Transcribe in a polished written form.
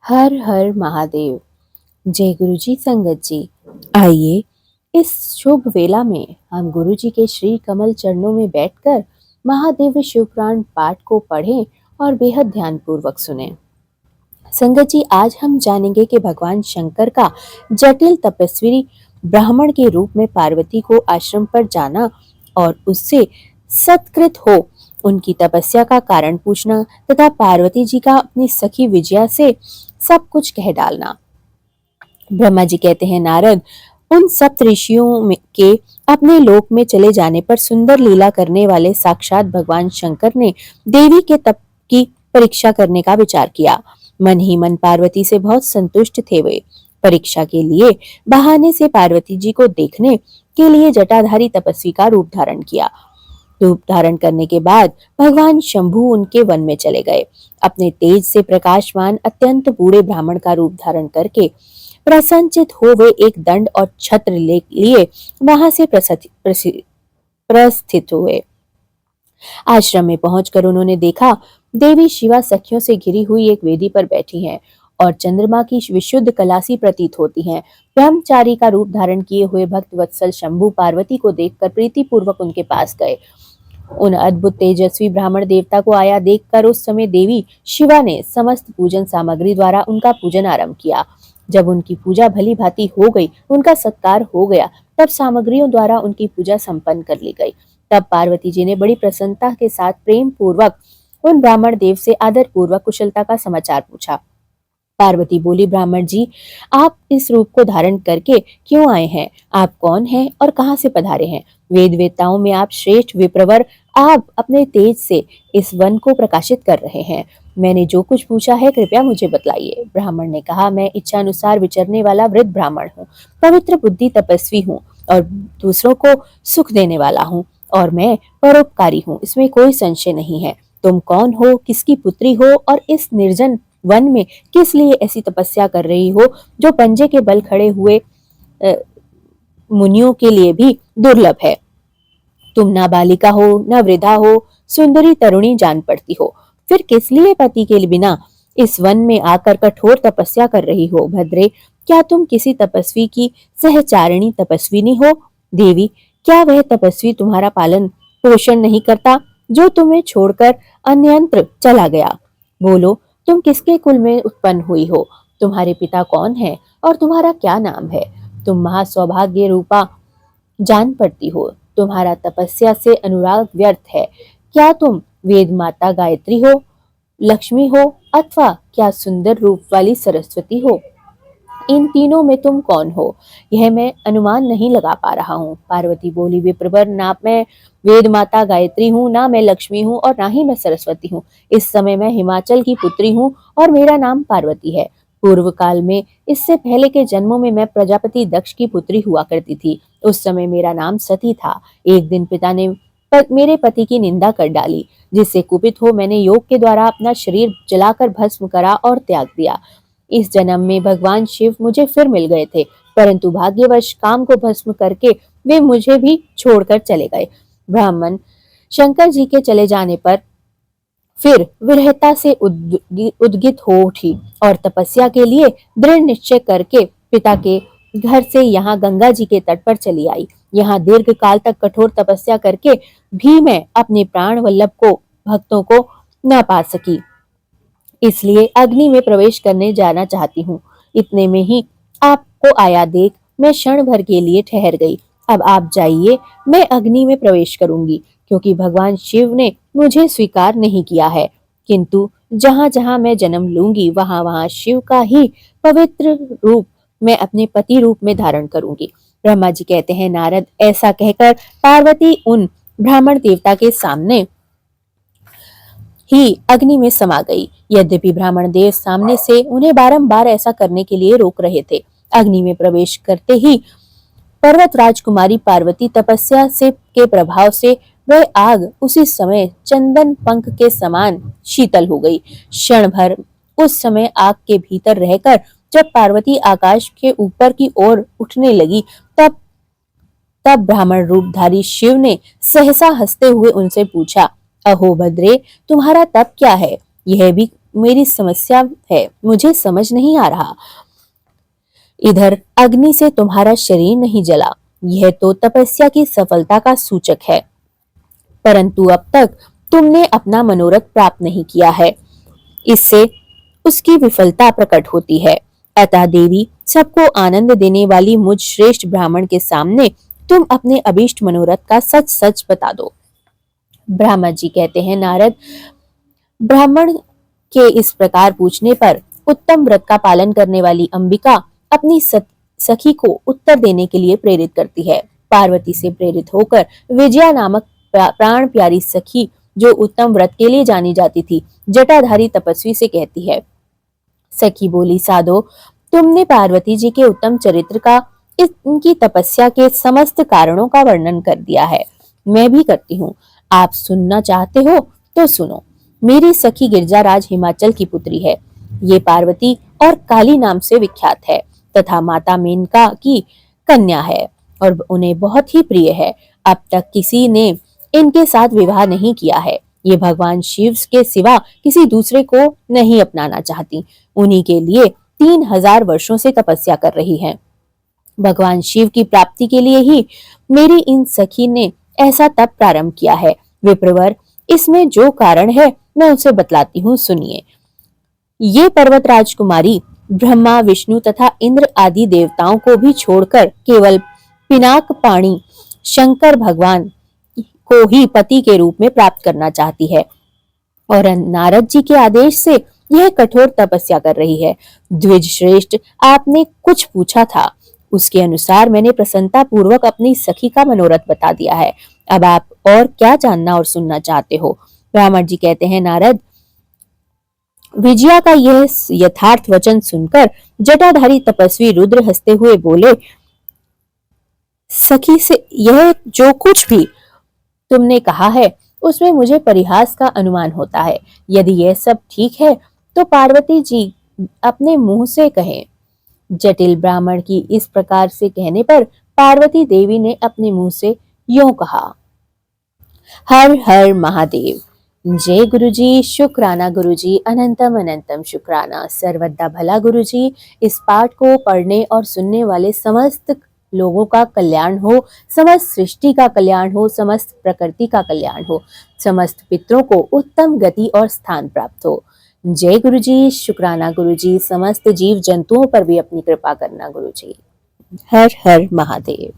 हर हर महादेव। जय गुरु जी संगत जी। आइए इस शुभ वेला में हम गुरु जी के श्री कमल चरणों में बैठकर महादेव शिव पुराण पाठ को पढ़ें और बेहद ध्यान पूर्वक सुनें। संगत जी, आज हम जानेंगे कि भगवान शंकर का जटिल तपस्वी ब्राह्मण के रूप में पार्वती को आश्रम पर जाना और उससे सत्कृत हो उनकी तपस्या का कारण पूछना तथा पार्वती जी का अपनी सखी विजया से सब कुछ कह डालना। ब्रह्मा जी कहते हैं, नारद, उन सप्त ऋषियों के अपने लोक में चले जाने पर सुंदर लीला करने वाले साक्षात भगवान शंकर ने देवी के तप की परीक्षा करने का विचार किया। मन ही मन पार्वती से बहुत संतुष्ट थे वे। परीक्षा के लिए बहाने से पार्वती जी को देखने के लिए जटाधारी तपस्वी का रूप धारण किया। रूप धारण करने के बाद भगवान शंभु उनके वन में चले गए। अपने तेज से प्रकाशमान अत्यंत बूढ़े ब्राह्मण का रूप धारण करके प्रसन्नचित हो वे एक दंड और छत्र लिए वहां से प्रस्थित हुए। आश्रम में पहुंचकर उन्होंने देखा देवी शिवा सखियों से घिरी हुई एक वेदी पर बैठी हैं और चंद्रमा की विशुद्ध कला सी प्रतीत होती हैं। ब्रह्मचारी का रूप धारण किए हुए भक्त वत्सल शंभु पार्वती को देखकर प्रीति पूर्वक उनके पास गए। उन अद्भुत तेजस्वी ब्राह्मण देवता को आया देखकर उस समय देवी शिवा ने समस्त पूजन सामग्री द्वारा उनका पूजन आरंभ किया। जब उनकी पूजा भली भांति हो गई, उनका सत्कार हो गया, तब सामग्रियों द्वारा उनकी पूजा संपन्न कर ली गई। तब पार्वती जी ने बड़ी प्रसन्नता के साथ प्रेम पूर्वक उन ब्राह्मण देव से आदर पूर्वक कुशलता का समाचार पूछा। पार्वती बोली, ब्राह्मण जी, आप इस रूप को धारण करके क्यों आए हैं? आप कौन हैं और कहां से पधारे हैं? वेद वेताओं में आप श्रेष्ठ विप्रवर, आप अपने तेज से इस वन को प्रकाशित कर रहे हैं। मैंने जो कुछ पूछा है कृपया मुझे बतलाइए। ब्राह्मण ने कहा, मैं इच्छा अनुसार विचरने वाला वृद्ध ब्राह्मण हूँ, पवित्र बुद्धि तपस्वी हूँ और दूसरों को सुख देने वाला हूँ और मैं परोपकारी हूँ, इसमें कोई संशय नहीं है। तुम कौन हो, किसकी पुत्री हो और इस निर्जन वन में किस लिए ऐसी तपस्या कर रही हो जो पंजे के बल खड़े हुए मुनियों के लिए भी दुर्लभ है? तुम ना बालिका हो न वृद्धा हो, सुंदरी तरुणी जान पड़ती हो, फिर किस लिए पति के बिना इस वन में आकर कठोर तपस्या कर रही हो? भद्रे, क्या तुम किसी तपस्वी की सहचारिणी तपस्विनी हो? देवी, क्या वह तपस्वी तुम्हारा पालन पोषण नहीं करता जो तुम्हें छोड़कर अन्यंत्र चला गया? बोलो, तुम किसके कुल में उत्पन्न हुई हो? तुम्हारे पिता कौन है और तुम्हारा क्या नाम है? तुम महासौभाग्य रूपा जान पड़ती हो, तुम्हारा तपस्या से अनुराग व्यर्थ है। क्या तुम वेद माता गायत्री हो, लक्ष्मी हो अथवा क्या सुंदर रूप वाली सरस्वती हो? इन तीनों में तुम कौन हो, यह मैं अनुमान नहीं लगा पा रहा हूँ। पार्वती बोली, विप्रवर, ना मैं वेद माता गायत्री हूँ, ना मैं लक्ष्मी हूँ और ना ही मैं सरस्वती हूँ। इस समय मैं हिमाचल की पुत्री हूँ और मेरा नाम पार्वती है। पूर्व काल में, इससे पहले के जन्मों में मैं प्रजापति दक्ष की पुत्री हुआ करती थी। उस समय मेरा नाम सती था। एक दिन पिता ने मेरे पति की निंदा कर डाली, जिससे कुपित हो मैंने योग के द्वारा अपना शरीर जलाकर भस्म करा और त्याग दिया। इस जन्म में भगवान शिव मुझे फिर मिल गए थे, परंतु भाग्यवश काम को भस्म करके वे मुझे भी छोड़कर चले गए। ब्राह्मण शंकर जी के चले जाने पर फिर विरहता से उद्गित हो उठी और तपस्या के लिए दृढ़ निश्चय करके पिता के घर से यहाँ गंगा जी के तट पर चली आई। यहाँ दीर्घ काल तक कठोर तपस्या करके भी मैं अपने प्राण वल्लभ को, भक्तों को न पा सकी, इसलिए अग्नि में प्रवेश करने जाना चाहती हूँ। इतने में ही आपको आया देख मैं क्षण भर के लिए ठहर गई। अब आप जाइए, मैं अग्नि में प्रवेश करूंगी, क्योंकि भगवान शिव ने मुझे स्वीकार नहीं किया है। किंतु जहाँ जहाँ मैं जन्म लूंगी वहां वहां शिव का ही पवित्र रूप मैं अपने पति रूप में धारण करूंगी। ब्रह्मा जी कहते हैं, नारद, ऐसा कहकर पार्वती उन ब्राह्मण देवता के सामने ही अग्नि में समा गई। यद्यपि ब्राह्मण देव सामने से उन्हें बारंबार ऐसा करने के लिए रोक रहे थे। अग्नि में प्रवेश करते ही पर्वत राजकुमारी पार्वती तपस्या से के प्रभाव से वह आग उसी समय चंदन पंख के समान शीतल हो गई। क्षण भर उस समय आग के भीतर रहकर जब पार्वती आकाश के ऊपर की ओर उठने लगी, तब तब ब्राह्मण रूपधारी शिव ने सहसा हंसते हुए उनसे पूछा, अहो भद्रे, तुम्हारा तप क्या है? मेरी समस्या है, मुझे समझ नहीं आ रहा। इधर अग्नि से तुम्हारा शरीर नहीं जला, यह तो तपस्या की सफलता का सूचक है, परंतु अब तक तुमने अपना मनोरथ प्राप्त नहीं किया है। इससे उसकी विफलता प्रकट होती है। अतः देवी, सबको आनंद देने वाली मुझ श्रेष्ठ ब्राह्मण के सामने तुम अपने अभीष्ट मनोरथ का सच सच बता दो। ब्राह्मण जी कहते हैं, नारद, ब्राह्मण के इस प्रकार पूछने पर उत्तम व्रत का पालन करने वाली अंबिका अपनी सखी को उत्तर देने के लिए प्रेरित करती है। पार्वती से प्रेरित होकर विजया नामक प्राण प्यारी सखी, जो उत्तम व्रत के लिए जानी जाती थी, जटाधारी तपस्वी से कहती है, सखी बोली, साधो, तुमने पार्वती जी के उत्तम चरित्र का, इनकी तपस्या के समस्त कारणों का वर्णन कर दिया है। मैं भी करती हूँ। आप सुनना चाहते हो तो सुनो। मेरी सखी गिरजाराज हिमाचल की पुत्री है। ये पार्वती और काली नाम से विख्यात है तथा माता मेनका की कन्या है और उन्हें बहुत ही प्रिय है। अब तक किसी ने इनके साथ विवाह नहीं किया है। ये भगवान शिव के सिवा किसी दूसरे को नहीं अपनाना चाहती। उन्हीं के लिए 3000 वर्षों से तपस्या कर रही हैं। भगवान शिव की प्राप्ति के लिए ही मेरी इन सखी ने ऐसा तप प्रारंभ किया है। विप्रवर, इसमें जो कारण है मैं उसे बतलाती हूँ, सुनिए। ये पर्वत राजकुमारी ब्रह्मा, विष्णु तथा इंद्र आदि देवताओं को भी छोड़कर केवल पिनाक पाणी शंकर भगवान को ही पति के रूप में प्राप्त करना चाहती है और नारद जी के आदेश से यह कठोर तपस्या कर रही है। द्विज श्रेष्ठ, आपने कुछ पूछा था, उसके अनुसार मैंने प्रसन्नता पूर्वक अपनी सखी का मनोरथ बता दिया है। अब आप और क्या जानना और सुनना चाहते हो? ब्राह्मण जी कहते हैं, नारद, विजया का यह यथार्थ वचन सुनकर जटाधारी तपस्वी रुद्र हंसते हुए बोले, सखी से यह जो कुछ भी तुमने कहा है उसमें मुझे परिहास का अनुमान होता है। यदि यह सब ठीक है तो पार्वती जी अपने मुंह से कहें। जटिल ब्राह्मण की इस प्रकार से कहने पर पार्वती देवी ने अपने मुंह से यूं कहा, हर हर महादेव। जय गुरुजी, शुक्राना गुरुजी, अनंतम अनंतम शुक्राना। सर्वदा भला गुरुजी। इस पाठ को पढ़ने और सुनने वाले समस्त लोगों का कल्याण हो, समस्त सृष्टि का कल्याण हो, समस्त प्रकृति का कल्याण हो, समस्त पितरों को उत्तम गति और स्थान प्राप्त हो। जय गुरुजी, शुक्राना गुरुजी। समस्त जीव जंतुओं पर भी अपनी कृपा करना गुरुजी। हर हर महादेव।